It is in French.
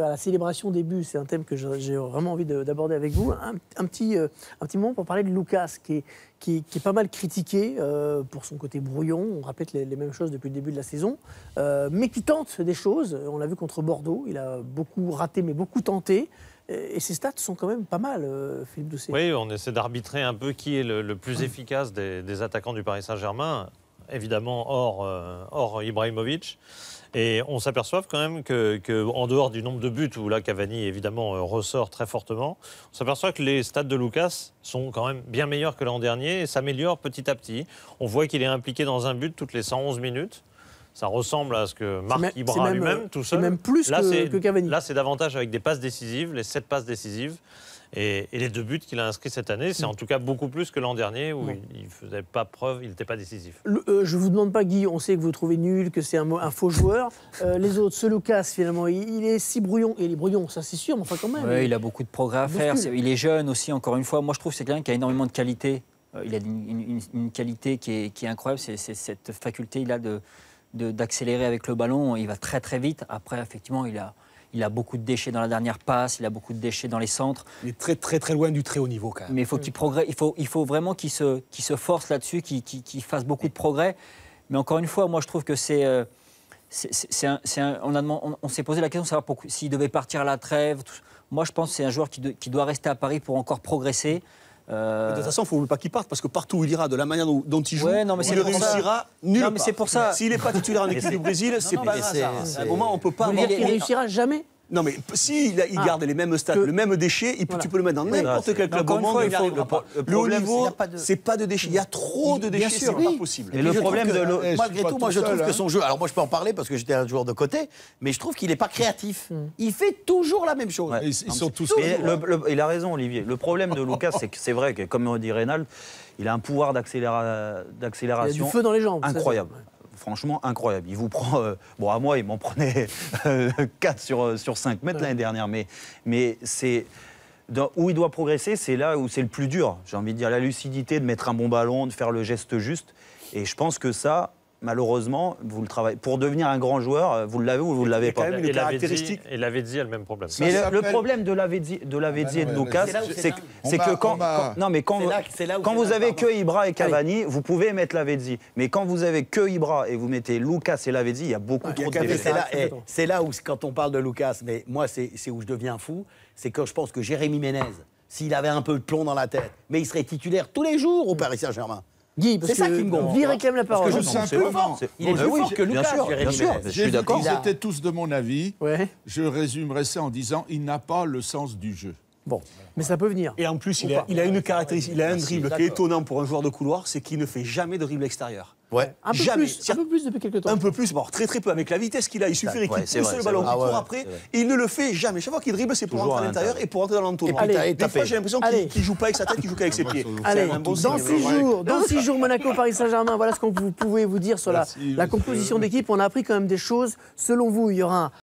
À la célébration des buts, c'est un thème que j'ai vraiment envie d'aborder avec vous. Un petit moment pour parler de Lucas, qui est pas mal critiqué pour son côté brouillon. On répète les mêmes choses depuis le début de la saison, mais qui tente des choses. On l'a vu contre Bordeaux, il a beaucoup raté, mais beaucoup tenté. Et ses stats sont quand même pas mal, Philippe Doucet. Oui, on essaie d'arbitrer un peu qui est le plus efficace des attaquants du Paris Saint-Germain, évidemment hors Ibrahimovic. Et on s'aperçoit quand même qu'en dehors du nombre de buts, où là Cavani évidemment ressort très fortement, on s'aperçoit que les stats de Lucas sont quand même bien meilleurs que l'an dernier et s'améliorent petit à petit. On voit qu'il est impliqué dans un but toutes les 111 minutes. Ça ressemble à ce que marque Ibra lui-même, tout seul. C'est même plus que Cavani. Là, c'est davantage avec des passes décisives, les 7 passes décisives. Et les 2 buts qu'il a inscrits cette année, c'est en tout cas beaucoup plus que l'an dernier où il ne faisait pas preuve, il n'était pas décisif. Je ne vous demande pas, Guy, on sait que vous trouvez nul, que c'est un faux joueur. Les autres, ce Lucas, finalement, il est si brouillon. Il est brouillon, ça c'est sûr, mais enfin quand même. Oui, il a beaucoup de progrès à faire. Il est jeune aussi, encore une fois. Moi, je trouve que c'est quelqu'un qui a énormément de qualité. Il a une qualité qui est incroyable. C'est cette faculté il a d'accélérer avec le ballon. Il va très très vite. Après, effectivement, il a beaucoup de déchets dans la dernière passe, il a beaucoup de déchets dans les centres. Il est très très très loin du très haut niveau quand même. Mais il faut qu'il progresse, il faut vraiment qu'il se force là-dessus, qu'il fasse beaucoup de progrès. Mais encore une fois, moi je trouve que on s'est posé la question de savoir s'il devait partir à la trêve. Moi je pense que c'est un joueur qui doit rester à Paris pour encore progresser. De toute façon, il ne faut pas qu'il parte parce que partout où il ira, de la manière dont il joue, il ne réussira nulle part. C'est pour ça. S'il n'est pas titulaire en équipe du Brésil, c'est pas ça. À un moment, on ne peut pas. Il ne réussira jamais. Non, mais s'il garde les mêmes stats, le même déchet, tu peux le mettre dans n'importe quel club au monde. Le haut niveau, c'est pas de déchets. Il y a trop de déchets, c'est pas possible. Et le problème malgré tout, moi je trouve que son jeu. Alors moi je peux en parler parce que j'étais un joueur de côté, mais je trouve qu'il n'est pas créatif. Il fait toujours la même chose. Ils sont tous. Il a raison, Olivier. Le problème de Lucas, c'est que c'est vrai que, comme dit Reynald, il a un pouvoir d'accélération. Il a du feu dans les jambes. Incroyable. Franchement, incroyable. Il vous prend... bon, à moi, il m'en prenait 4 sur 5 mètres l'année dernière. Mais c'est... Où il doit progresser, c'est là où c'est le plus dur. J'ai envie de dire la lucidité, de mettre un bon ballon, de faire le geste juste. Et je pense que ça, malheureusement, vous le travaillez. Pour devenir un grand joueur, vous l'avez ou vous ne l'avez pas. Et Lavezzi a le même problème. Mais le problème de Lavezzi et de Lucas, c'est que quand vous avez que Ibra et Cavani, vous pouvez mettre Lavezzi. Mais quand vous avez que Ibra et vous mettez Lucas et Lavezzi, il y a beaucoup trop de défauts. C'est là où, quand on parle de Lucas, mais moi, c'est où je deviens fou, c'est que je pense que Jérémy Ménez, s'il avait un peu de plomb dans la tête, mais il serait titulaire tous les jours au Paris Saint-Germain. Guy, parce c'est ça qui me gonfle. Guy réclame la parole. Parce que je suis un peu fort. Il est plus fort que Lucas, bien sûr. Je suis d'accord. Ils étaient tous de mon avis. Ouais. Je résumerai ça en disant il n'a pas le sens du jeu. Bon, mais ça peut venir. Et en plus, il a une caractéristique, il a un dribble qui est étonnant pour un joueur de couloir, c'est qu'il ne fait jamais de dribble extérieur. Ouais. Un peu plus depuis quelques temps. Un peu plus, bon, très très peu. Avec la vitesse qu'il a, il suffirait qu'il pousse le ballon, qu'il court après. Et il ne le fait jamais. Chaque fois qu'il dribble, c'est pour rentrer à l'intérieur et pour rentrer dans l'entonnoir. Des fois, j'ai l'impression qu'il ne joue pas avec sa tête, qu'il joue qu'avec ses pieds. Allez, dans 6 jours, Monaco, Paris Saint-Germain, voilà ce qu'on pouvait vous dire sur la composition d'équipe. On a appris quand même des choses. Selon vous, il y aura